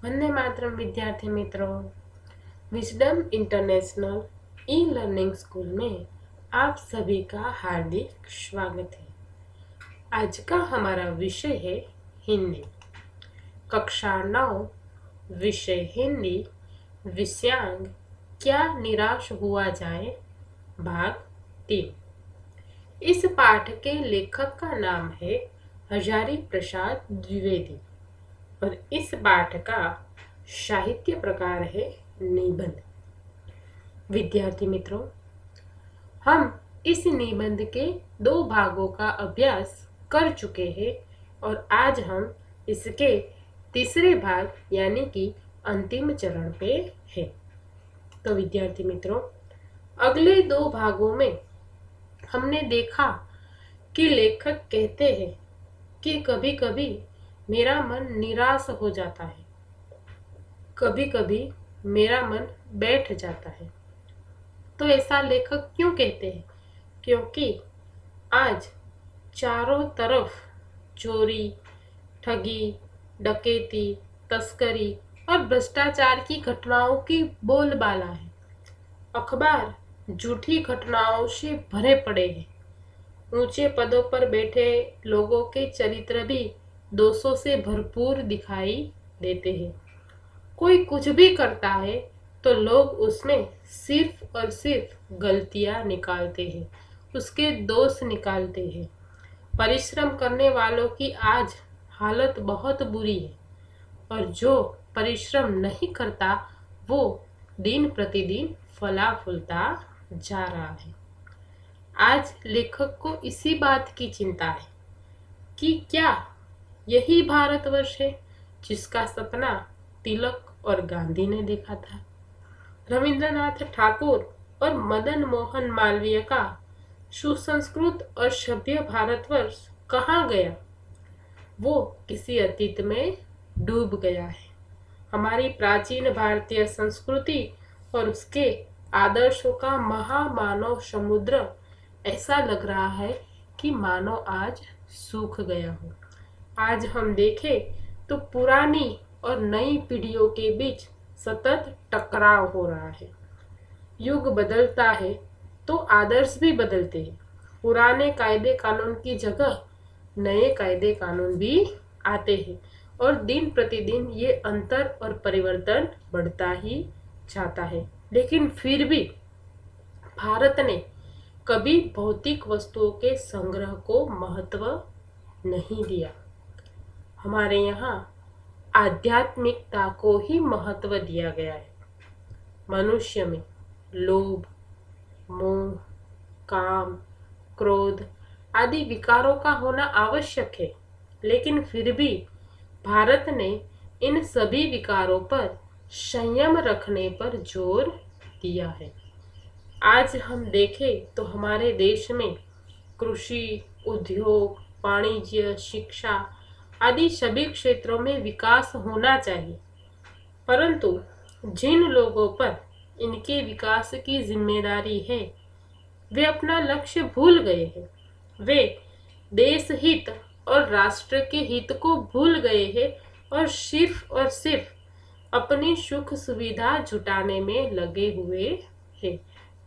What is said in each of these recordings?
वंदे मातरम विद्यार्थी मित्रों। Wisdom international e learning school में आप सभी का हार्दिक स्वागत है। आज का हमारा विषय है हिंदी। कक्षा 9, विषय हिंदी, विषयांग क्या निराश हुआ जाए, भाग 3। इस पाठ के लेखक का नाम है हजारी प्रसाद द्विवेदी और इस पाठ का साहित्य प्रकार है निबंध। विद्यार्थी मित्रों, हम इस निबंध के 2 भागों का अभ्यास कर चुके हैं और आज हम इसके तीसरे भाग यानी कि अंतिम चरण पे हैं। तो विद्यार्थी मित्रों, अगले 2 भागों में हमने देखा कि लेखक कहते हैं कि कभी कभी मेरा मन निराश हो जाता है, कभी कभी मेरा मन बैठ जाता है। तो ऐसा लेखक क्यों कहते हैं? क्योंकि आज चारों तरफ चोरी, ठगी, डकैती, तस्करी और भ्रष्टाचार की घटनाओं की बोलबाला है। अखबार झूठी घटनाओं से भरे पड़े हैं। ऊंचे पदों पर बैठे लोगों के चरित्र भी दोषों से भरपूर दिखाई देते हैं। कोई कुछ भी करता है तो लोग उसमें सिर्फ और सिर्फ गलतियां निकालते हैं, उसके दोष निकालते हैं। परिश्रम करने वालों की आज हालत बहुत बुरी है और जो परिश्रम नहीं करता वो दिन प्रतिदिन फला फूलता जा रहा है। आज लेखक को इसी बात की चिंता है कि क्या यही भारतवर्ष है जिसका सपना तिलक और गांधी ने देखा था। रविंद्रनाथ ठाकुर और मदन मोहन मालवीय का सुसंस्कृत और सभ्य भारतवर्ष कहाँ गया? वो किसी अतीत में डूब गया है। हमारी प्राचीन भारतीय संस्कृति और उसके आदर्शों का महामानव समुद्र ऐसा लग रहा है कि मानो आज सूख गया हो। आज हम देखें तो पुरानी और नई पीढ़ियों के बीच सतत टकराव हो रहा है। युग बदलता है तो आदर्श भी बदलते हैं। पुराने कायदे कानून की जगह नए कायदे कानून भी आते हैं और दिन प्रतिदिन ये अंतर और परिवर्तन बढ़ता ही जाता है। लेकिन फिर भी भारत ने कभी भौतिक वस्तुओं के संग्रह को महत्व नहीं दिया। हमारे यहाँ आध्यात्मिकता को ही महत्व दिया गया है। मनुष्य में लोभ, मोह, काम, क्रोध आदि विकारों का होना आवश्यक है, लेकिन फिर भी भारत ने इन सभी विकारों पर संयम रखने पर जोर दिया है। आज हम देखें तो हमारे देश में कृषि, उद्योग, वाणिज्य, शिक्षा आदि सभी क्षेत्रों में विकास होना चाहिए, परंतु जिन लोगों पर इनके विकास की जिम्मेदारी है वे अपना लक्ष्य भूल गए हैं। वे देश हित और राष्ट्र के हित को भूल गए हैं और सिर्फ अपनी सुख सुविधा जुटाने में लगे हुए हैं।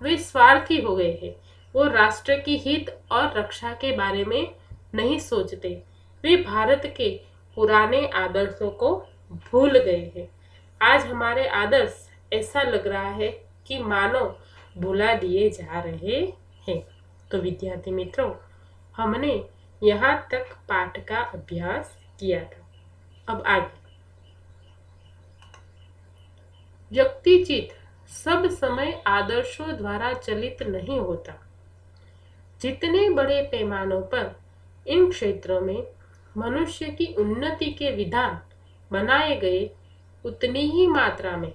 वे स्वार्थी हो गए हैं। वो राष्ट्र की हित और रक्षा के बारे में नहीं सोचते। वे भारत के पुराने आदर्शों को भूल गए हैं। आज हमारे आदर्श ऐसा लग रहा है कि मानो भुला दिए जा रहे हैं। तो विद्यार्थी मित्रों, हमने यहाँ तक पाठ का अभ्यास किया था। अब आगे। व्यक्तिचित सब समय आदर्शों द्वारा चलित नहीं होता। जितने बड़े पैमानों पर इन क्षेत्रों में मनुष्य की उन्नति के विधान बनाए गए, उतनी ही मात्रा में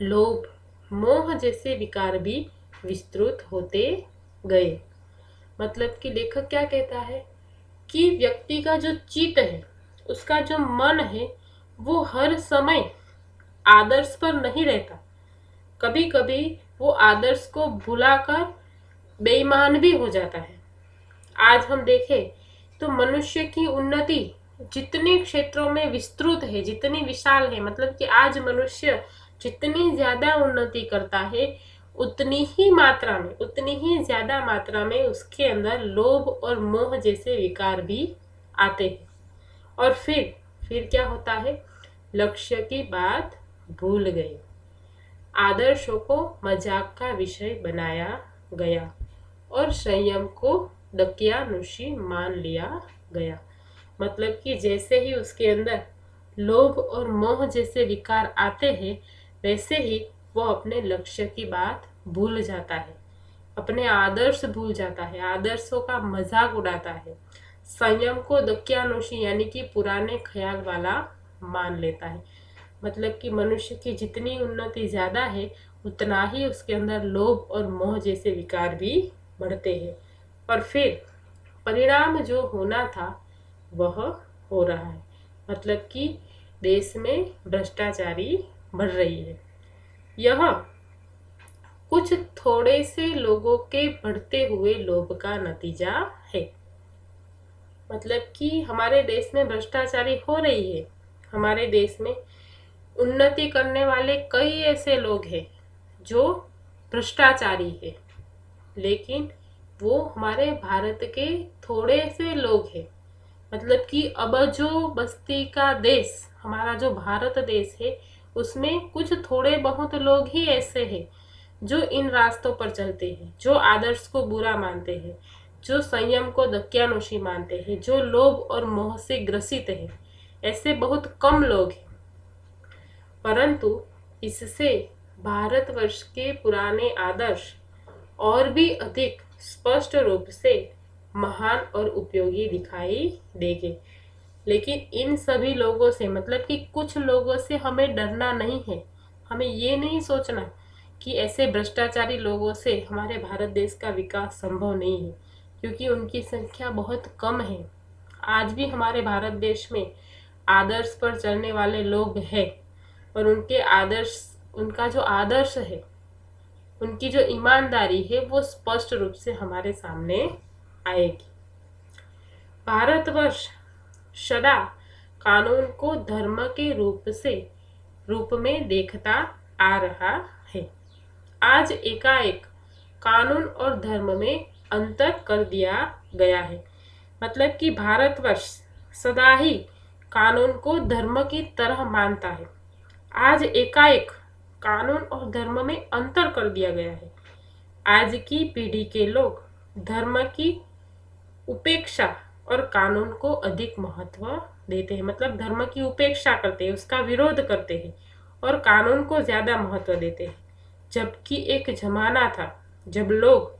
लोभ, मोह जैसे विकार भी विस्तृत होते गए। मतलब कि लेखक क्या कहता है कि व्यक्ति का जो चित्त है, उसका जो मन है, वो हर समय आदर्श पर नहीं रहता। कभी कभी वो आदर्श को भुलाकर बेईमान भी हो जाता है। आज हम देखें तो मनुष्य की उन्नति जितने क्षेत्रों में विस्तृत है, जितनी विशाल है, मतलब कि आज मनुष्य जितनी ज्यादा उन्नति करता है उतनी ही ज्यादा मात्रा में उसके अंदर लोभ और मोह जैसे विकार भी आते हैं। और फिर क्या होता है, लक्ष्य की बात भूल गए, आदर्शों को मजाक का विषय बनाया गया और संयम को दकियानुशी मान लिया गया। मतलब कि जैसे ही उसके अंदर लोभ और मोह जैसे विकार आते हैं, वैसे ही वो अपने लक्ष्य की बात भूल जाता है, अपने आदर्श भूल जाता है, आदर्शों का मजाक उड़ाता है, संयम को दकियानुशी यानी कि पुराने ख्याल वाला मान लेता है। मतलब कि मनुष्य की जितनी उन्नति ज्यादा है उतना ही उसके अंदर लोभ और मोह जैसे विकार भी बढ़ते हैं। और फिर परिणाम जो होना था वह हो रहा है। मतलब कि देश में भ्रष्टाचारी बढ़ रही है। यह कुछ थोड़े से लोगों के बढ़ते हुए लोभ का नतीजा है। मतलब कि हमारे देश में भ्रष्टाचारी हो रही है, हमारे देश में उन्नति करने वाले कई ऐसे लोग हैं जो भ्रष्टाचारी है, लेकिन वो हमारे भारत के थोड़े से लोग हैं। मतलब कि अब जो बस्ती का देश, हमारा जो भारत देश है, उसमें कुछ थोड़े बहुत लोग ही ऐसे हैं जो इन रास्तों पर चलते हैं, जो आदर्श को बुरा मानते हैं, जो संयम को दकियानुशी मानते हैं, जो लोभ और मोह से ग्रसित है। ऐसे बहुत कम लोग हैं, परंतु इससे भारतवर्ष के पुराने आदर्श और भी अधिक स्पष्ट रूप से महान और उपयोगी दिखाई देंगे। लेकिन इन सभी लोगों से, मतलब कि कुछ लोगों से हमें डरना नहीं है। हमें ये नहीं सोचना कि ऐसे भ्रष्टाचारी लोगों से हमारे भारत देश का विकास संभव नहीं है, क्योंकि उनकी संख्या बहुत कम है। आज भी हमारे भारत देश में आदर्श पर चलने वाले लोग हैं, और उनके आदर्श, उनका जो आदर्श है, उनकी जो ईमानदारी है, वो स्पष्ट रूप से हमारे सामने आएगी। भारतवर्ष सदा कानून को धर्म के रूप में देखता आ रहा है। आज एकाएक कानून और धर्म में अंतर कर दिया गया है। मतलब कि भारतवर्ष सदा ही कानून को धर्म की तरह मानता है। आज एकाएक कानून और धर्म में अंतर कर दिया गया है। आज की पीढ़ी के लोग धर्म की उपेक्षा और कानून को अधिक महत्व देते हैं। मतलब धर्म की उपेक्षा करते हैं, उसका विरोध करते हैं और कानून को ज्यादा महत्व देते हैं। जबकि एक जमाना था जब लोग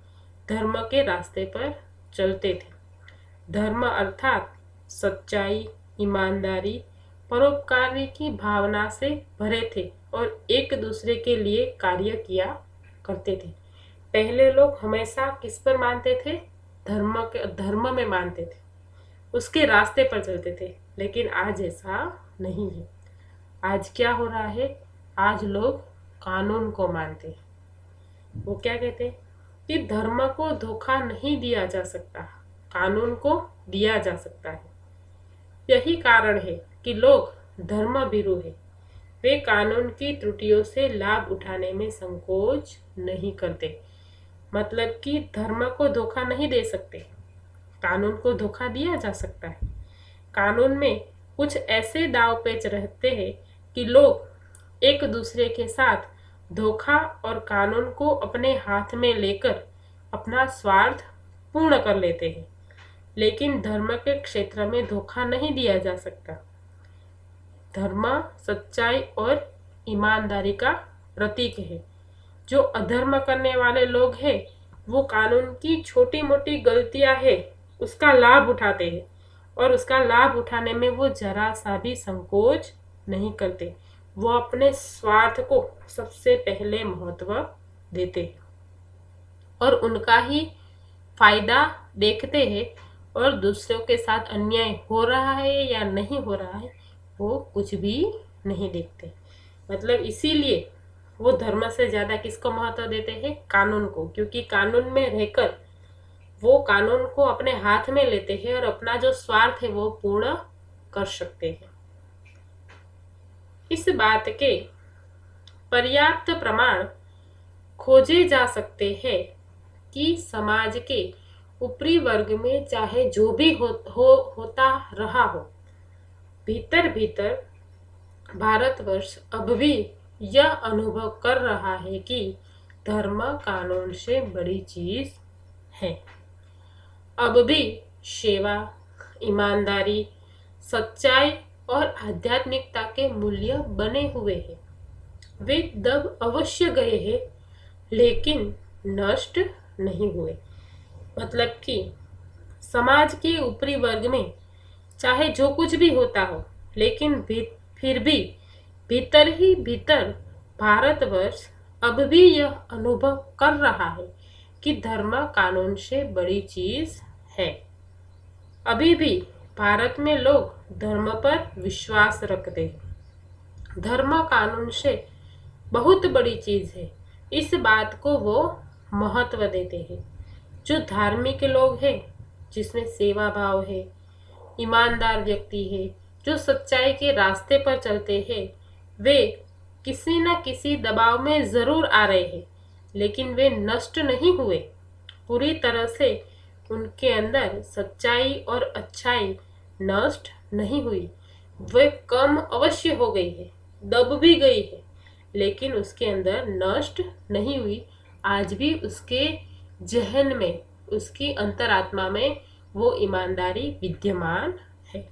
धर्म के रास्ते पर चलते थे। धर्म अर्थात सच्चाई, ईमानदारी, परोपकारी की भावना से भरे थे और एक दूसरे के लिए कार्य किया करते थे। पहले लोग हमेशा किस पर मानते थे? धर्म में मानते थे, उसके रास्ते पर चलते थे। लेकिन आज ऐसा नहीं है। आज क्या हो रहा है? आज लोग कानून को मानते हैं। वो क्या कहते हैं कि धर्म को धोखा नहीं दिया जा सकता, कानून को दिया जा सकता है। यही कारण है कि लोग धर्म भीरु है। वे कानून की त्रुटियों से लाभ उठाने में संकोच नहीं करते। मतलब कि धर्म को धोखा नहीं दे सकते, कानून को धोखा दिया जा सकता है। कानून में कुछ ऐसे दाव पेच रहते हैं कि लोग एक दूसरे के साथ धोखा और कानून को अपने हाथ में लेकर अपना स्वार्थ पूर्ण कर लेते हैं। लेकिन धर्म के क्षेत्र में धोखा नहीं दिया जा सकता। धर्म सच्चाई और ईमानदारी का प्रतीक है। जो अधर्म करने वाले लोग हैं, वो कानून की छोटी मोटी गलतियां है उसका लाभ उठाते हैं, और उसका लाभ उठाने में वो जरा सा भी संकोच नहीं करते। वो अपने स्वार्थ को सबसे पहले महत्व देते हैं और उनका ही फायदा देखते हैं, और दूसरों के साथ अन्याय हो रहा है या नहीं हो रहा है वो कुछ भी नहीं देखते। मतलब इसीलिए वो धर्म से ज्यादा किसको महत्व देते हैं? कानून को। क्योंकि कानून में रहकर वो कानून को अपने हाथ में लेते हैं और अपना जो स्वार्थ है वो पूर्ण कर सकते हैं। इस बात के पर्याप्त प्रमाण खोजे जा सकते हैं कि समाज के ऊपरी वर्ग में चाहे जो भी होता रहा हो, भीतर भीतर भारतवर्ष अब भी यह अनुभव कर रहा है कि धर्म कानून से बड़ी चीज है। अब भी सेवा, ईमानदारी, सच्चाई और आध्यात्मिकता के मूल्य बने हुए हैं। वे दब अवश्य गए हैं, लेकिन नष्ट नहीं हुए। मतलब कि समाज के ऊपरी वर्ग में चाहे जो कुछ भी होता हो, लेकिन फिर भी भीतर ही भीतर भारतवर्ष अब भी यह अनुभव कर रहा है कि धर्म कानून से बड़ी चीज है। अभी भी भारत में लोग धर्म पर विश्वास रखते हैं। धर्म कानून से बहुत बड़ी चीज है, इस बात को वो महत्व देते हैं। जो धार्मिक लोग हैं, जिसमें सेवा भाव है, ईमानदार व्यक्ति है, जो सच्चाई के रास्ते पर चलते हैं, वे किसी न किसी दबाव में जरूर आ रहे हैं, लेकिन वे नष्ट नहीं हुए। पूरी तरह से उनके अंदर सच्चाई और अच्छाई नष्ट नहीं हुई। वे कम अवश्य हो गई है, दब भी गई है, लेकिन उसके अंदर नष्ट नहीं हुई। आज भी उसके जहन में, उसकी अंतरात्मा में वो ईमानदारी विद्यमान है।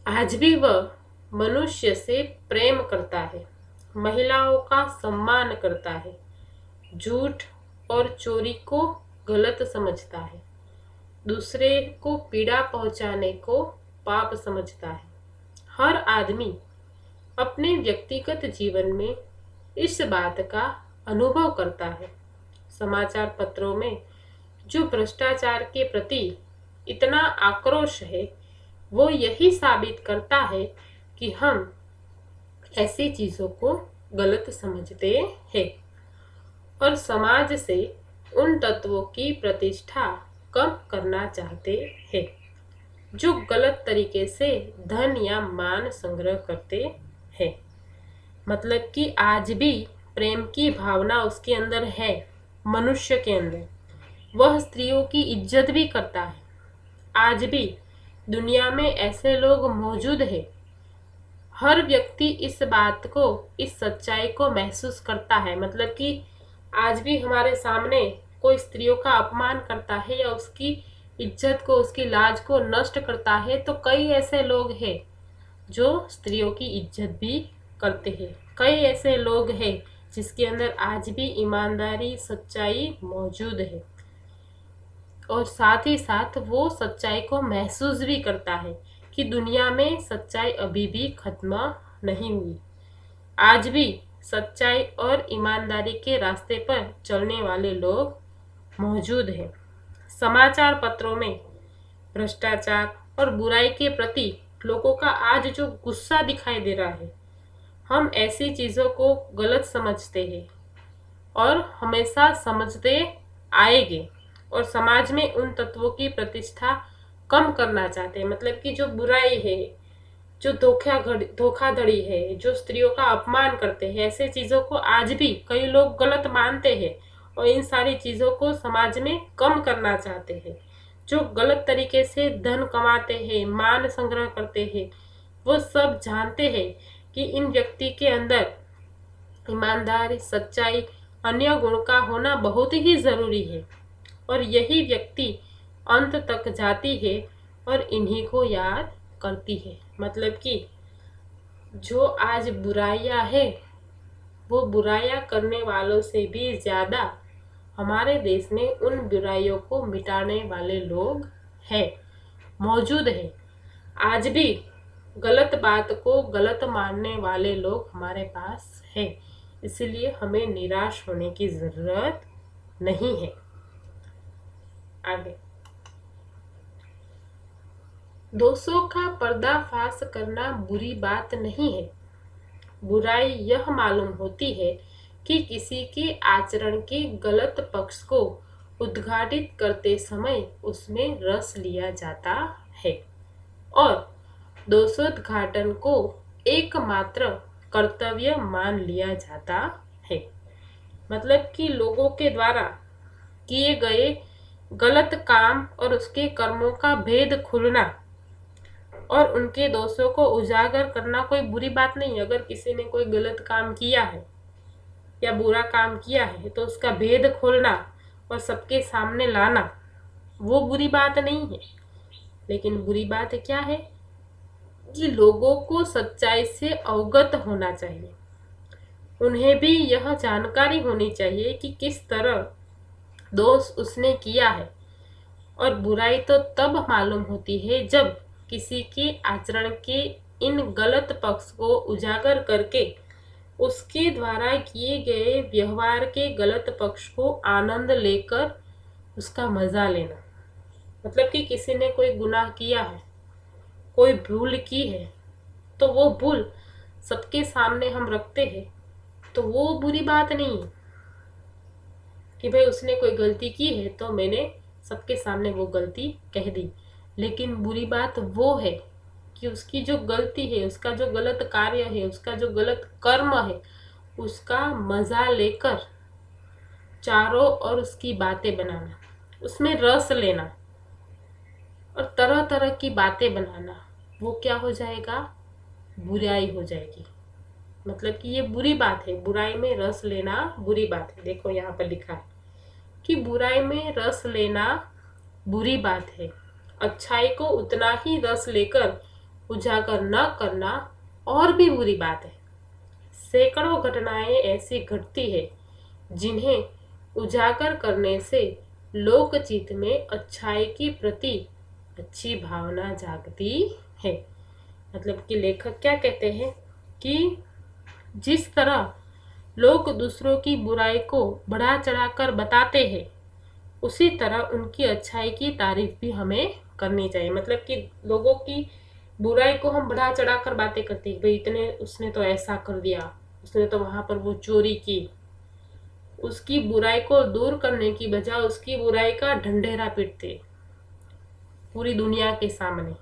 आज भी वह मनुष्य से प्रेम करता है, महिलाओं का सम्मान करता है, झूठ और चोरी को गलत समझता है, दूसरे को पीड़ा पहुंचाने को पाप समझता है। हर आदमी अपने व्यक्तिगत जीवन में इस बात का अनुभव करता है। समाचार पत्रों में जो भ्रष्टाचार के प्रति इतना आक्रोश है, वो यही साबित करता है कि हम ऐसी चीजों को गलत समझते हैं और समाज से उन तत्वों की प्रतिष्ठा कम करना चाहते हैं जो गलत तरीके से धन या मान संग्रह करते हैं। मतलब कि आज भी प्रेम की भावना उसके अंदर है, मनुष्य के अंदर। वह स्त्रियों की इज्जत भी करता है। आज भी दुनिया में ऐसे लोग मौजूद हैं। हर व्यक्ति इस बात को, इस सच्चाई को महसूस करता है। मतलब कि आज भी हमारे सामने कोई स्त्रियों का अपमान करता है या उसकी इज्जत को, उसकी लाज को नष्ट करता है, तो कई ऐसे लोग हैं जो स्त्रियों की इज्जत भी करते हैं। कई ऐसे लोग हैं जिसके अंदर आज भी ईमानदारी, सच्चाई मौजूद है और साथ ही साथ वो सच्चाई को महसूस भी करता है कि दुनिया में सच्चाई अभी भी खत्म नहीं हुई। आज भी सच्चाई और ईमानदारी के रास्ते पर चलने वाले लोग मौजूद हैं। समाचार पत्रों में भ्रष्टाचार और बुराई के प्रति लोगों का आज जो गुस्सा दिखाई दे रहा है, हम ऐसी चीजों को गलत समझते हैं और हमेशा समझते आएंगे और समाज में उन तत्वों की प्रतिष्ठा कम करना चाहते हैं। मतलब कि जो बुराई है, जो धोखाधड़ी है, जो स्त्रियों का अपमान करते हैं, ऐसे चीजों को आज भी कई लोग गलत मानते हैं और इन सारी चीजों को समाज में कम करना चाहते हैं। जो गलत तरीके से धन कमाते हैं, मान संग्रह करते हैं, वो सब जानते हैं कि इन व्यक्ति के अंदर ईमानदारी, सच्चाई, अन्य गुण का होना बहुत ही जरूरी है और यही व्यक्ति अंत तक जाती है और इन्हीं को याद करती है। मतलब कि जो आज बुराइयां है, वो बुराइयां करने वालों से भी ज्यादा हमारे देश में उन बुराइयों को मिटाने वाले लोग हैं, मौजूद हैं। आज भी गलत बात को गलत मानने वाले लोग हमारे पास हैं। इसलिए हमें निराश होने की जरूरत नहीं है। आगे, दोषों का पर्दाफाश करना बुरी बात नहीं है। बुराई यह मालूम होती है कि किसी के आचरण के गलत पक्ष को उद्घाटित करते समय उसमें रस लिया जाता है। और दोषोद्घाटन को एकमात्र कर्तव्य मान लिया जाता है। मतलब कि लोगों के द्वारा किए गए गलत काम और उसके कर्मों का भेद खुलना और उनके दोषों को उजागर करना कोई बुरी बात नहीं। अगर किसी ने कोई गलत काम किया है या बुरा काम किया है तो उसका भेद खोलना और सबके सामने लाना वो बुरी बात नहीं है। लेकिन बुरी बात क्या है कि लोगों को सच्चाई से अवगत होना चाहिए। उन्हें भी यह जानकारी होनी चाहिए कि किस तरह दोष उसने किया है। और बुराई तो तब मालूम होती है जब किसी के आचरण के इन गलत पक्ष को उजागर करके उसके द्वारा किए गए व्यवहार के गलत पक्ष को आनंद लेकर उसका मजा लेना। मतलब कि किसी ने कोई गुनाह किया है, कोई भूल की है, तो वो भूल सबके सामने हम रखते हैं तो वो बुरी बात नहीं है कि भाई उसने कोई गलती की है तो मैंने सबके सामने वो गलती कह दी। लेकिन बुरी बात वो है कि उसकी जो गलती है, उसका जो गलत कार्य है, उसका जो गलत कर्म है, उसका मजा लेकर चारों ओर उसकी बातें बनाना, उसमें रस लेना और तरह तरह की बातें बनाना, वो क्या हो जाएगा? बुराई हो जाएगी। मतलब कि ये बुरी बात है। बुराई में रस लेना बुरी बात है। देखो यहाँ पर लिखा है कि बुराई में रस लेना बुरी बात है। अच्छाई को उतना ही रस लेकर उजागर न करना और भी बुरी बात है। सैकड़ों घटनाएं ऐसी घटती है जिन्हें उजागर करने से लोकचित्त में अच्छाई की प्रति अच्छी भावना जागती है। मतलब कि लेखक क्या कहते हैं कि जिस तरह लोग दूसरों की बुराई को बढ़ा चढ़ाकर बताते हैं, उसी तरह उनकी अच्छाई की तारीफ भी हमें करनी चाहिए। मतलब कि लोगों की बुराई को हम बढ़ा चढ़ाकर बातें करते हैं, भाई इतने उसने तो ऐसा कर दिया, उसने तो वहां पर वो चोरी की। उसकी बुराई को दूर करने की बजाय उसकी बुराई का ढंढेरा पीटते पूरी दुनिया के सामने।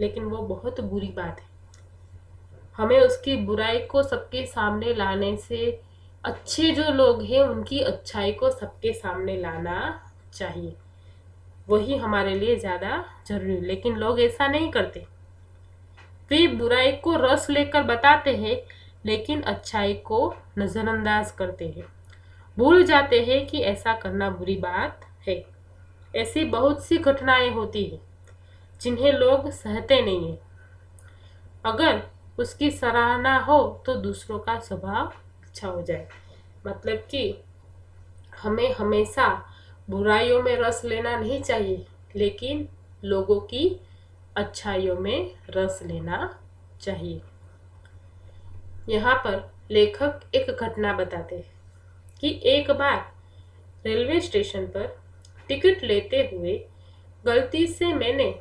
लेकिन वो बहुत बुरी बात है। हमें उसकी बुराई को सबके सामने लाने से अच्छे जो लोग हैं उनकी अच्छाई को सबके सामने लाना चाहिए। वही हमारे लिए ज्यादा जरूरी है। लेकिन लोग ऐसा नहीं करते। वे बुराई को रस लेकर बताते हैं लेकिन अच्छाई को नजरअंदाज करते हैं। भूल जाते हैं कि ऐसा करना बुरी बात है। ऐसी बहुत सी घटनाएं होती है जिन्हें लोग सहते नहीं है। अगर उसकी सराहना हो तो दूसरों का स्वभाव अच्छा हो जाए। मतलब कि हमें हमेशा बुराइयों में रस लेना नहीं चाहिए, लेकिन लोगों की अच्छाइयों में रस लेना चाहिए। यहाँ पर लेखक एक घटना बताते हैं कि एक बार रेलवे स्टेशन पर टिकट लेते हुए गलती से मैंने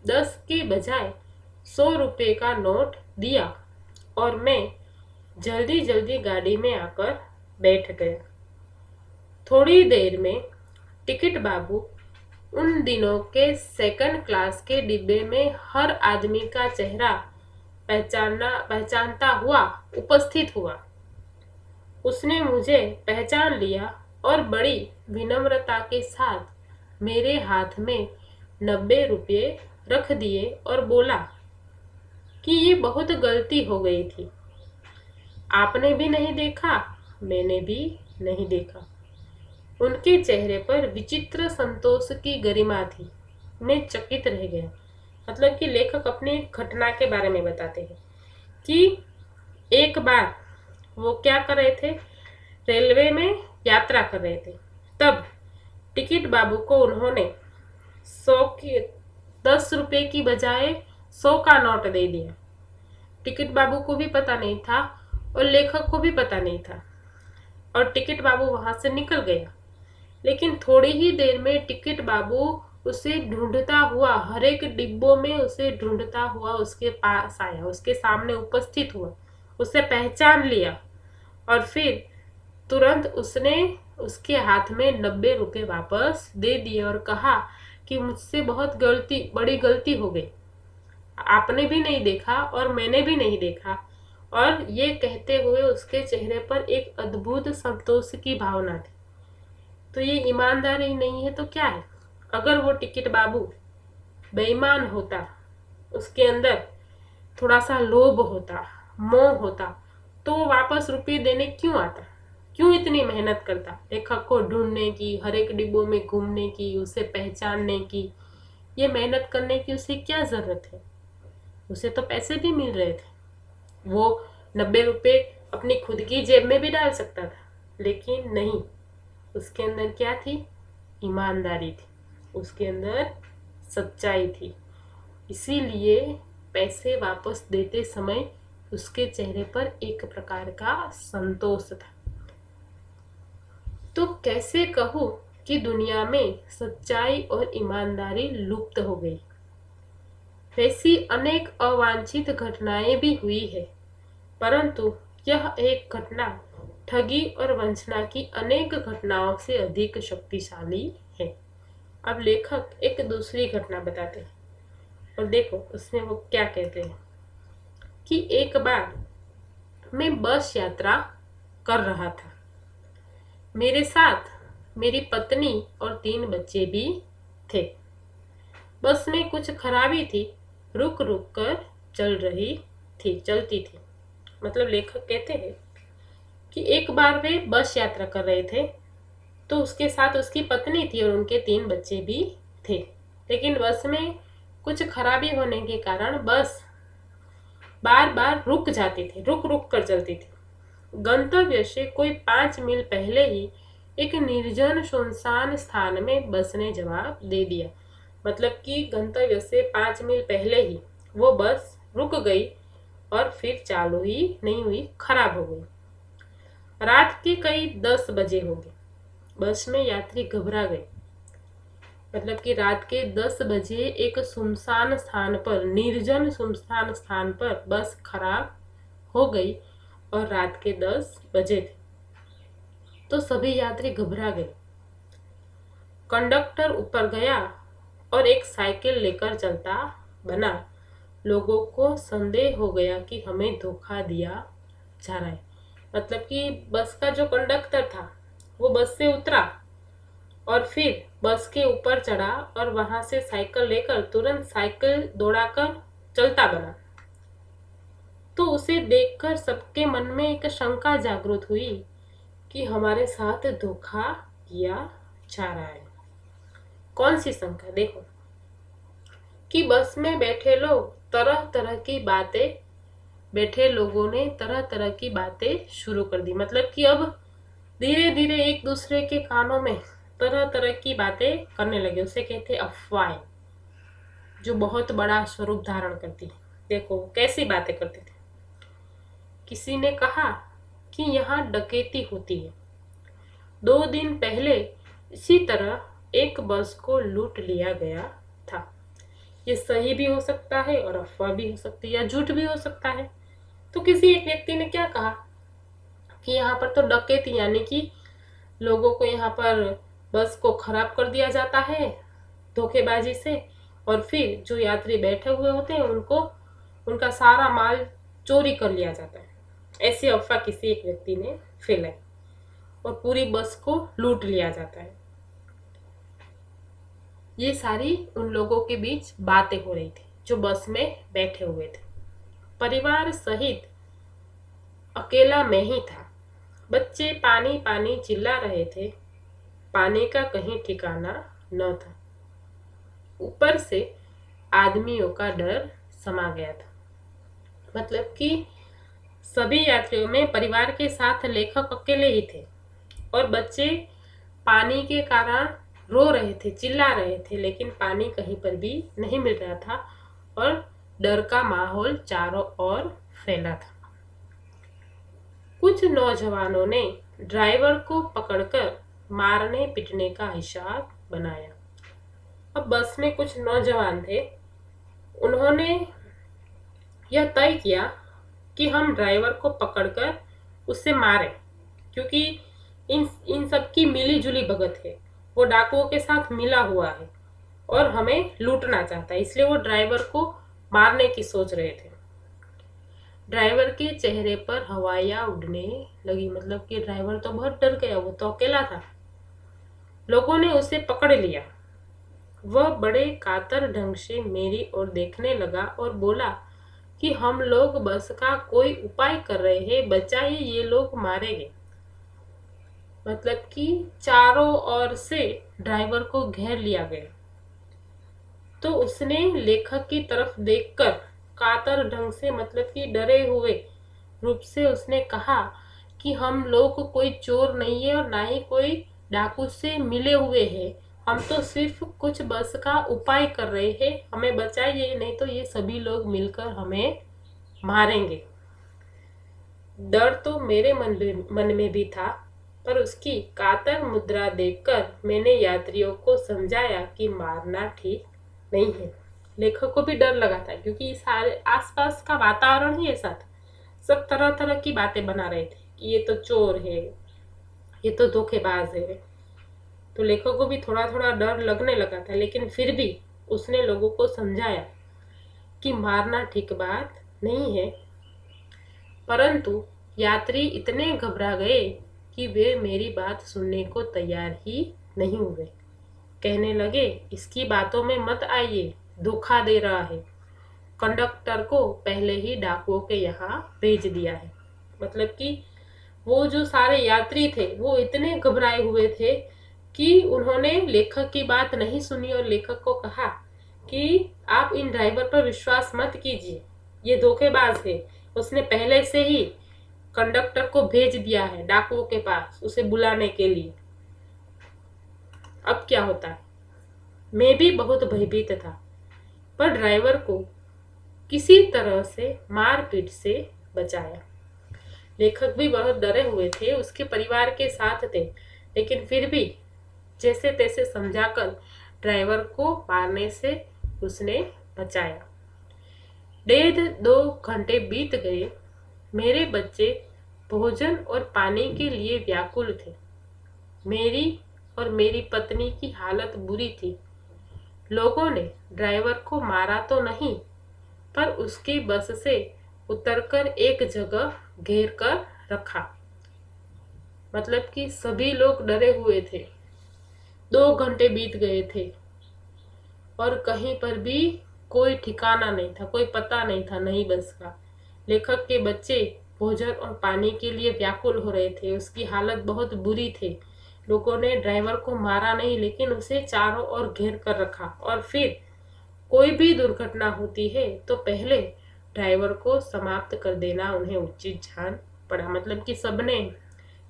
10 के बजाय 100 रुपये का नोट दिया और मैं जल्दी जल्दी गाड़ी में आकर बैठ गया। थोड़ी देर में टिकट बाबू उन दिनों के सेकंड क्लास के डिब्बे में हर आदमी का चेहरा पहचानता हुआ उपस्थित हुआ। उसने मुझे पहचान लिया और बड़ी विनम्रता के साथ मेरे हाथ में 90 रुपये रख दिए और बोला कि ये बहुत गलती हो गई थी। आपने भी नहीं देखा, मैंने भी नहीं देखा। उनके चेहरे पर विचित्र संतोष की गरिमा थी। मैं चकित रह गया। मतलब कि लेखक अपनी घटना के बारे में बताते हैं कि एक बार वो क्या कर रहे थे, रेलवे में यात्रा कर रहे थे। तब टिकट बाबू को उन्होंने 10 रुपए की बजाय 100 का नोट दे दिया। टिकट बाबू को भी पता नहीं था और लेखक को भी पता नहीं था और टिकट बाबू वहां से निकल गया। लेकिन थोड़ी ही देर में टिकट बाबू उसे ढूंढता हुआ हर एक डिब्बों में उसे ढूंढता हुआ उसके पास आया, उसके सामने उपस्थित हुआ, उसे पहचान लिया और फिर तुरंत उसने उसके हाथ में 90 रुपए वापस दे दिए और कहा कि मुझसे बहुत बड़ी गलती हो गई। आपने भी नहीं देखा और मैंने भी नहीं देखा, और ये कहते हुए उसके चेहरे पर एक अद्भुत संतोष की भावना थी। तो ये ईमानदारी नहीं है तो क्या है? अगर वो टिकट बाबू बेईमान होता, उसके अंदर थोड़ा सा लोभ होता, मोह होता, तो वो वापस रुपये देने क्यों आता? क्यों इतनी मेहनत करता लेखक को ढूंढने की, हर एक डिब्बों में घूमने की, उसे पहचानने की? ये मेहनत करने की उसे क्या जरूरत है? उसे तो पैसे भी मिल रहे थे। वो 90 रुपए अपनी खुद की जेब में भी डाल सकता था, लेकिन नहीं। उसके अंदर क्या थी? ईमानदारी थी, उसके अंदर सच्चाई थी। इसीलिए पैसे वापस देते समय उसके चेहरे पर एक प्रकार का संतोष था। तो कैसे कहूँ कि दुनिया में सच्चाई और ईमानदारी लुप्त हो गई। वैसी अनेक अवांछित घटनाएं भी हुई है, परंतु यह एक घटना ठगी और वंचना की अनेक घटनाओं से अधिक शक्तिशाली है। अब लेखक एक दूसरी घटना बताते हैं, और देखो उसमें वो क्या कहते हैं कि एक बार मैं बस यात्रा कर रहा था। मेरे साथ मेरी पत्नी और 3 बच्चे भी थे। बस में कुछ खराबी थी, रुक रुक कर चलती थी। मतलब लेखक कहते हैं कि एक बार वे बस यात्रा कर रहे थे, तो उसके साथ उसकी पत्नी थी और उनके 3 बच्चे भी थे। लेकिन बस में कुछ खराबी होने के कारण बस बार बार रुक जाती थी, रुक रुक कर चलती थी। गंतव्य से कोई 5 मील पहले ही एक निर्जन सुनसान स्थान में बस ने जवाब दे दिया। मतलब कि गंतव्य से 5 मील पहले ही वो बस रुक गई और फिर चालू ही नहीं हुई, खराब हो गई। रात के कई 10 बजे होंगे। बस में यात्री घबरा गए। मतलब कि रात के 10 बजे एक सुनसान स्थान पर, निर्जन सुनसान स्थान पर बस खराब हो गई और रात के 10 बजे थे। तो सभी यात्री घबरा गए। कंडक्टर ऊपर गया और एक साइकिल लेकर चलता बना। लोगों को संदेह हो गया कि हमें धोखा दिया जा रहा है। मतलब कि बस का जो कंडक्टर था वो बस से उतरा और फिर बस के ऊपर चढ़ा और वहां से साइकिल लेकर तुरंत साइकिल दौड़ाकर चलता बना। तो उसे देखकर सबके मन में एक शंका जागृत हुई कि हमारे साथ धोखा किया जा रहा है। कौन सी शंका? देखो कि बस में बैठे लोगों ने तरह तरह की बातें शुरू कर दी। मतलब कि अब धीरे धीरे एक दूसरे के कानों में तरह तरह की बातें करने लगे। उसे कहते अफवाहें, जो बहुत बड़ा स्वरूप धारण करती है। देखो कैसी बातें करते थे। किसी ने कहा कि यहाँ डकैती होती है। 2 दिन पहले इसी तरह एक बस को लूट लिया गया था। ये सही भी हो सकता है और अफवाह भी हो सकती है, या झूठ भी हो सकता है। तो किसी एक व्यक्ति ने क्या कहा कि यहाँ पर तो डकैती, यानी कि लोगों को यहाँ पर बस को खराब कर दिया जाता है धोखेबाजी से, और फिर जो यात्री बैठे हुए होते हैं उनको उनका सारा माल चोरी कर लिया जाता है। ऐसी अफवाह किसी एक व्यक्ति ने फैलाई और पूरी बस को लूट लिया जाता है। ये सारी उन लोगों के बीच बातें हो रही थी जो बस में बैठे हुए थे। परिवार सहित अकेला मैं ही था। बच्चे पानी पानी चिल्ला रहे थे। पानी का कहीं ठिकाना न था। ऊपर से आदमियों का डर समा गया था। मतलब कि सभी यात्रियों में परिवार के साथ लेखक अकेले ही थे और बच्चे पानी के कारण रो रहे थे, चिल्ला रहे थे, लेकिन पानी कहीं पर भी नहीं मिल रहा था और डर का माहौल चारों ओर फैला था। कुछ नौजवानों ने ड्राइवर को पकड़कर मारने पीटने का हिसाब बनाया। अब बस में कुछ नौजवान थे। उन्होंने यह तय किया कि हम ड्राइवर को पकड़कर उससे मारें, क्योंकि इन सब की मिली जुली भगत है। वो डाकुओं के साथ मिला हुआ है और हमें लूटना चाहता है, इसलिए वो ड्राइवर को मारने की सोच रहे थे। ड्राइवर के चेहरे पर हवाइयां उड़ने लगी, मतलब कि ड्राइवर तो बहुत डर गया, वो तो अकेला था। लोगों ने उसे पकड़ लिया। वह बड़े कातर ढंग से मेरी ओर देखने लगा और बोला कि हम लोग बस का कोई उपाय कर रहे हैं, बचाइए, ये लोग मारेंगे। मतलब कि चारों ओर से ड्राइवर को घेर लिया गया। तो उसने लेखक की तरफ देखकर कातर ढंग से, मतलब कि डरे हुए रूप से उसने कहा कि हम लोग कोई चोर नहीं है और ना ही कोई डाकू से मिले हुए हैं। हम तो सिर्फ कुछ बस का उपाय कर रहे हैं, हमें बचाइए, नहीं तो ये सभी लोग मिलकर हमें मारेंगे। डर तो मेरे मन में भी था, पर उसकी कातर मुद्रा देखकर मैंने यात्रियों को समझाया कि मारना ठीक नहीं है। लेखक को भी डर लगा था, क्योंकि सारे आसपास का वातावरण ही ऐसा था। सब तरह तरह की बातें बना रहे थे कि ये तो चोर है, ये तो धोखेबाज है। तो लेखक को भी थोड़ा थोड़ा डर लगने लगा था, लेकिन फिर भी उसने लोगों को समझाया कि मारना ठीक बात नहीं है। परंतु यात्री इतने घबरा गए कि वे मेरी बात सुनने को तैयार ही नहीं हुए। कहने लगे, इसकी बातों में मत आइए, धोखा दे रहा है। कंडक्टर को पहले ही डाकुओं के यहाँ भेज दिया है। मतलब कि वो जो सारे यात्री थे वो इतने घबराए हुए थे कि उन्होंने लेखक की बात नहीं सुनी और लेखक को कहा कि आप इन ड्राइवर पर विश्वास मत कीजिए, ये धोखेबाज है। उसने पहले से ही कंडक्टर को भेज दिया है डाकुओं के पास उसे बुलाने के लिए। अब क्या होता है। मैं भी बहुत भयभीत था, पर ड्राइवर को किसी तरह से मारपीट से बचाया। लेखक भी बहुत डरे हुए थे, उसके परिवार के साथ थे, लेकिन फिर भी जैसे तैसे समझाकर ड्राइवर को मारने से उसने बचाया। 1.5-2 घंटे बीत गए। मेरे बच्चे भोजन और पानी के लिए व्याकुल थे। मेरी और मेरी पत्नी की हालत बुरी थी। लोगों ने ड्राइवर को मारा तो नहीं, पर उसकी बस से उतरकर एक जगह घेर कर रखा। मतलब कि सभी लोग डरे हुए थे। 2 घंटे बीत गए थे और कहीं पर भी कोई ठिकाना नहीं था, कोई पता नहीं था नई बस का। लेखक के बच्चे भोजन और पानी के लिए व्याकुल हो रहे थे, उसकी हालत बहुत बुरी थी। लोगों ने ड्राइवर को मारा नहीं, लेकिन उसे चारों ओर घेर कर रखा। और फिर कोई भी दुर्घटना होती है तो पहले ड्राइवर को समाप्त कर देना उन्हें उचित जान पड़ा। मतलब कि सबने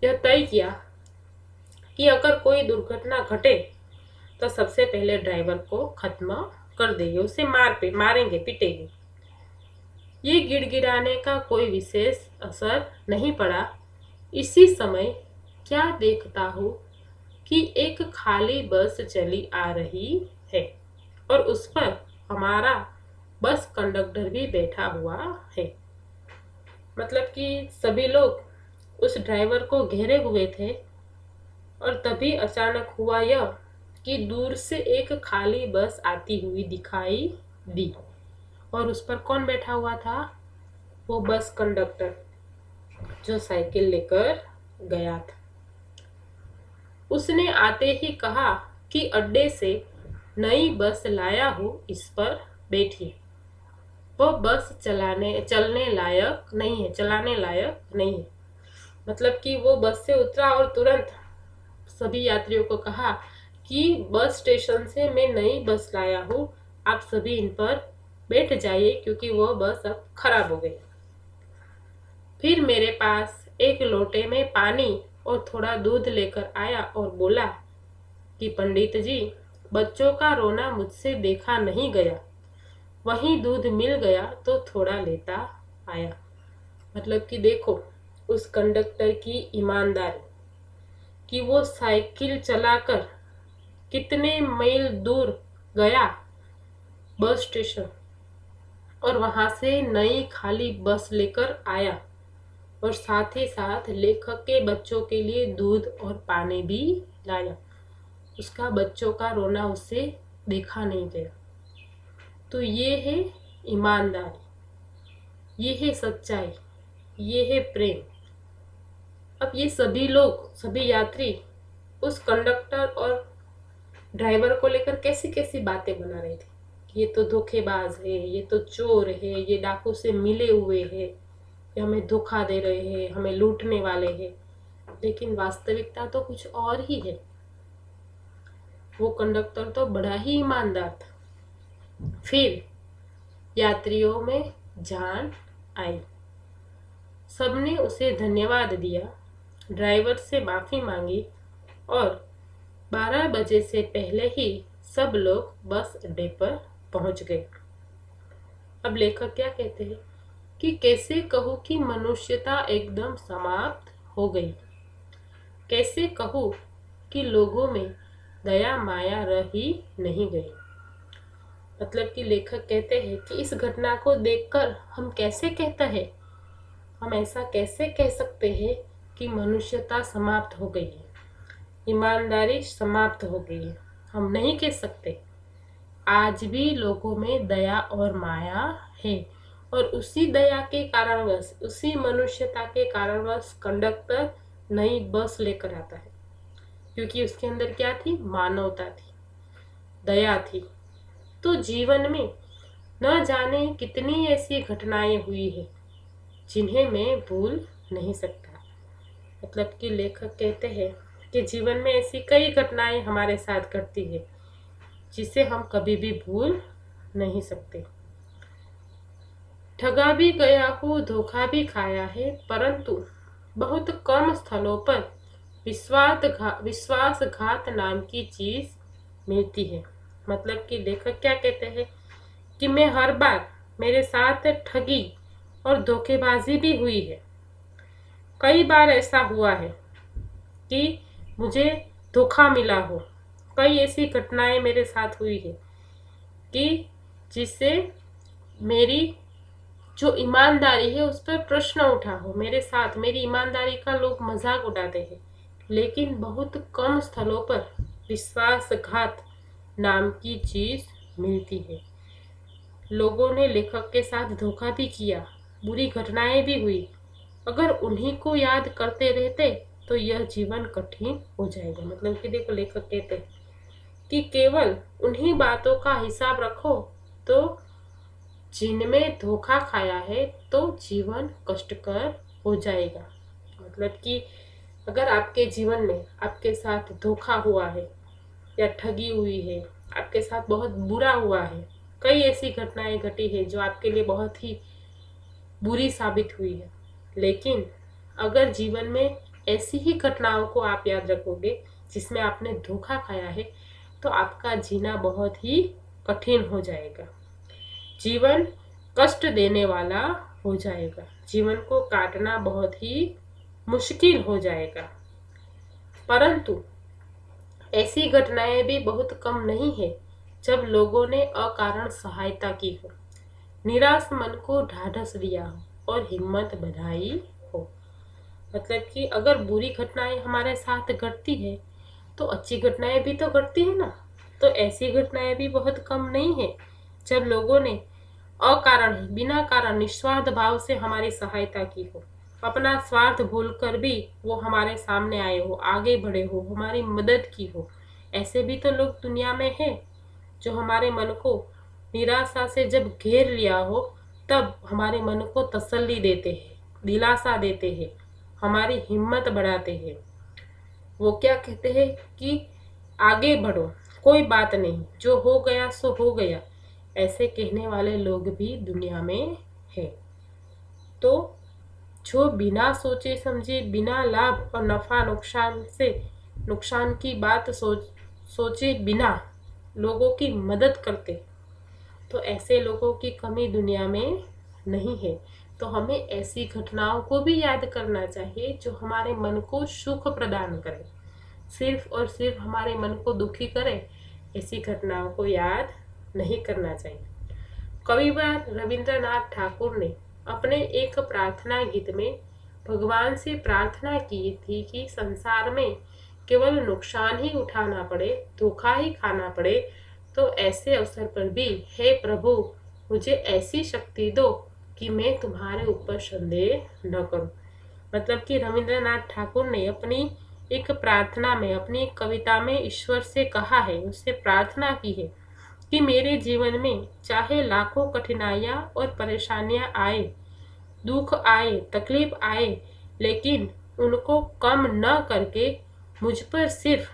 यह तय किया कि अगर कोई दुर्घटना घटे तो सबसे पहले ड्राइवर को खत्म कर देंगे, उसे मारेंगे, पिटेंगे। ये गिड़गिड़ाने का कोई विशेष असर नहीं पड़ा। इसी समय क्या देखता हूँ कि एक खाली बस चली आ रही है और उस पर हमारा बस कंडक्टर भी बैठा हुआ है। मतलब कि सभी लोग उस ड्राइवर को घेरे हुए थे और तभी अचानक हुआ यह कि दूर से एक खाली बस आती हुई दिखाई दी और उस पर कौन बैठा हुआ था। वो बस कंडक्टर जो साइकिल लेकर गया था। उसने आते ही कहा कि अड्डे से नई बस लाया हूँ, इस पर बैठिए। वो बस चलने लायक नहीं है, चलाने लायक नहीं है। मतलब कि वो बस से उतरा और तुरंत सभी यात्रियों को कहा कि बस स्टेशन से मैं नई बस लाया हूँ, आप सभी इन पर बैठ जाइए, क्योंकि वो बस अब खराब हो गई। फिर मेरे पास एक लोटे में पानी और थोड़ा दूध लेकर आया और बोला कि पंडित जी, बच्चों का रोना मुझसे देखा नहीं गया, वहीं दूध मिल गया तो थोड़ा लेता आया। मतलब कि देखो उस कंडक्टर की ईमानदारी कि वो साइकिल चलाकर कितने मील दूर गया बस स्टेशन और वहां से नई खाली बस लेकर आया और साथ ही साथ लेखक के बच्चों के लिए दूध और पानी भी लाया। उसका बच्चों का रोना उससे देखा नहीं गया। तो ये है ईमानदारी, ये है सच्चाई, ये है प्रेम। अब ये सभी लोग, सभी यात्री उस कंडक्टर और ड्राइवर को लेकर कैसी कैसी बातें बना रहे थे। ये तो धोखेबाज है, ये तो चोर है, ये डाकू से मिले हुए हैं, ये हमें धोखा दे रहे हैं, हमें लूटने वाले हैं। लेकिन वास्तविकता तो कुछ और ही है। वो कंडक्टर तो बड़ा ही ईमानदार था। फिर यात्रियों में जान आई, सबने उसे धन्यवाद दिया, ड्राइवर से माफी मांगी और 12 बजे से पहले ही सब लोग बस अड्डे पर पहुंच गए। अब लेखक क्या कहते हैं कि कैसे कहूँ कि मनुष्यता एकदम समाप्त हो गई, कैसे कहूँ कि लोगों में दया माया रही नहीं गई। मतलब कि लेखक कहते हैं कि इस घटना को देखकर हम कैसे कहते हैं, हम ऐसा कैसे कह सकते हैं कि मनुष्यता समाप्त हो गई है, ईमानदारी समाप्त हो गई है। हम नहीं कह सकते। आज भी लोगों में दया और माया है, और उसी दया के कारणवश, उसी मनुष्यता के कारणवश कंडक्टर नई बस लेकर आता है, क्योंकि उसके अंदर क्या थी? मानवता थी, दया थी। तो जीवन में न जाने कितनी ऐसी घटनाएं हुई है जिन्हें मैं भूल नहीं सकता। मतलब कि लेखक कहते हैं कि जीवन में ऐसी कई घटनाएं हमारे साथ घटती है जिसे हम कभी भी भूल नहीं सकते। ठगा भी गया हूँ, धोखा भी खाया है, परंतु बहुत कम स्थलों पर विश्वासघात नाम की चीज मिलती है। मतलब कि लेखक क्या कहते हैं कि मैं हर बार, मेरे साथ ठगी और धोखेबाजी भी हुई है। कई बार ऐसा हुआ है कि मुझे धोखा मिला हो। कई ऐसी घटनाएं मेरे साथ हुई है कि जिससे मेरी जो ईमानदारी है उस पर प्रश्न उठा हो। मेरे साथ मेरी ईमानदारी का लोग मजाक उड़ाते हैं। लेकिन बहुत कम स्थलों पर विश्वासघात नाम की चीज मिलती है। लोगों ने लेखक के साथ धोखा भी किया, बुरी घटनाएं भी हुई। अगर उन्हीं को याद करते रहते तो यह जीवन कठिन हो जाएगा। मतलब कि देखो, लेखक कहते हैं कि केवल उन्हीं बातों का हिसाब रखो तो जिनमें धोखा खाया है तो जीवन कष्टकर हो जाएगा। मतलब कि अगर आपके जीवन में आपके साथ धोखा हुआ है या ठगी हुई है, आपके साथ बहुत बुरा हुआ है, कई ऐसी घटनाएं घटी है जो आपके लिए बहुत ही बुरी साबित हुई है, लेकिन अगर जीवन में ऐसी ही घटनाओं को आप याद रखोगे जिसमें आपने धोखा खाया है तो आपका जीना बहुत ही कठिन हो जाएगा। जीवन कष्ट देने वाला हो जाएगा, जीवन को काटना बहुत ही मुश्किल हो जाएगा। परंतु ऐसी घटनाएं भी बहुत कम नहीं है जब लोगों ने अकारण सहायता की हो, निराश मन को ढाढ़स दिया हो और हिम्मत बढ़ाई हो। मतलब कि अगर बुरी घटनाएं हमारे साथ घटती है तो अच्छी घटनाएं भी तो घटती है ना। तो ऐसी घटनाएं भी बहुत कम नहीं है जब लोगों ने अकारण, बिना कारण, निस्वार्थ भाव से हमारी सहायता की हो। अपना स्वार्थ भूलकर भी वो हमारे सामने आए हो, आगे बढ़े हो, हमारी मदद की हो। ऐसे भी तो लोग दुनिया में हैं जो हमारे मन को निराशा से जब घेर लिया हो तब हमारे मन को तसल्ली देते हैं, दिलासा देते हैं, हमारी हिम्मत बढ़ाते हैं। वो क्या कहते हैं कि आगे बढ़ो, कोई बात नहीं, जो हो गया सो हो गया, ऐसे कहने वाले लोग भी दुनिया में हैं। तो जो बिना सोचे समझे, बिना लाभ और नफा नुकसान की बात सोचे बिना लोगों की मदद करते, तो ऐसे लोगों की कमी दुनिया में नहीं है। तो हमें ऐसी घटनाओं को भी याद करना चाहिए जो हमारे मन को सुख प्रदान करे। सिर्फ और सिर्फ हमारे मन को दुखी करे, ऐसी घटनाओं को याद नहीं करना चाहिए। कविवार रविंद्रनाथ ठाकुर ने अपने एक प्रार्थना गीत में भगवान से प्रार्थना की थी कि संसार में केवल नुकसान ही उठाना पड़े, धोखा ही खाना पड़े, तो ऐसे अवसर पर भी हे प्रभु मुझे ऐसी शक्ति दो कि मैं तुम्हारे ऊपर संदेह न करूं। मतलब कि रविंद्रनाथ ठाकुर ने अपनी एक प्रार्थना में, अपनी एक कविता में ईश्वर से कहा है, उससे प्रार्थना की है कि मेरे जीवन में चाहे लाखों कठिनाइयां और परेशानियां आए, दुख आए, तकलीफ आए, लेकिन उनको कम न करके मुझ पर सिर्फ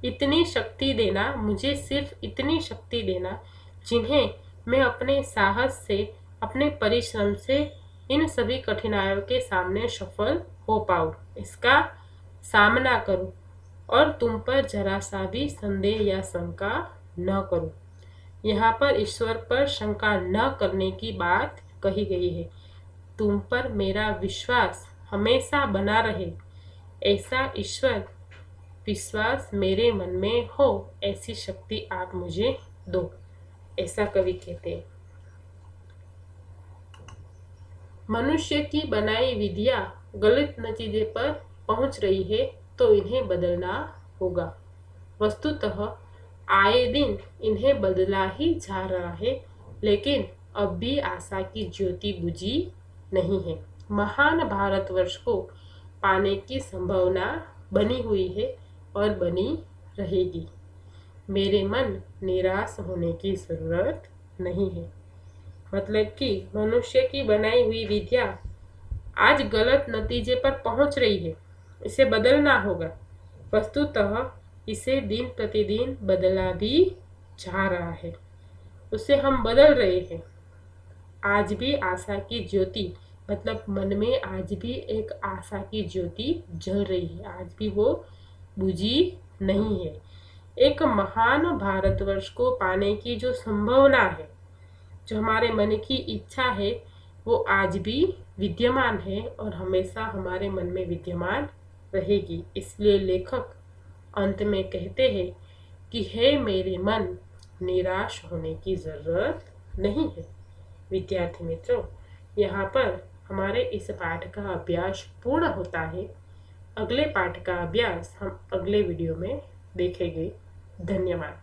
इतनी शक्ति देना, मुझे सिर्फ इतनी शक्ति देना जिन्हें मैं अपने साहस से, अपने परिश्रम से इन सभी कठिनाइयों के सामने सफल हो पाऊं, इसका सामना करूं और तुम पर जरा सा भी संदेह या शंका न करूं। यहाँ पर ईश्वर पर शंका न करने की बात कही गई है। तुम पर मेरा विश्वास हमेशा बना रहे, ऐसा ईश्वर विश्वास मेरे मन में हो, ऐसी शक्ति आप मुझे दो, ऐसा कवि कहते हैं। मनुष्य की बनाई विधियां गलत नतीजे पर पहुंच रही है तो इन्हें बदलना होगा। वस्तुतः आए दिन इन्हें बदला ही जा रहा है, लेकिन अब भी आशा की ज्योति बुझी नहीं है। महान भारतवर्ष को पाने की संभावना बनी हुई है और बनी रहेगी। मेरे मन निराश होने की जरूरत नहीं है। मतलब कि मनुष्य की बनाई हुई विधियां आज गलत नतीजे पर पहुंच रही है, इसे बदलना होगा। वस्तुतः इसे दिन प्रतिदिन बदला भी जा रहा है, उसे हम बदल रहे हैं। आज भी आशा की ज्योति, मतलब मन में आज भी एक आशा की ज्योति जल रही है, आज भी वो बुझी नहीं है। एक महान भारतवर्ष को पाने की जो संभावना है, जो हमारे मन की इच्छा है, वो आज भी विद्यमान है और हमेशा हमारे मन में विद्यमान रहेगी। इसलिए लेखक अंत में कहते हैं कि हे मेरे मन, निराश होने की जरूरत नहीं है। विद्यार्थी मित्रों, यहाँ पर हमारे इस पाठ का अभ्यास पूर्ण होता है। अगले पाठ का अभ्यास हम अगले वीडियो में देखेंगे। धन्यवाद।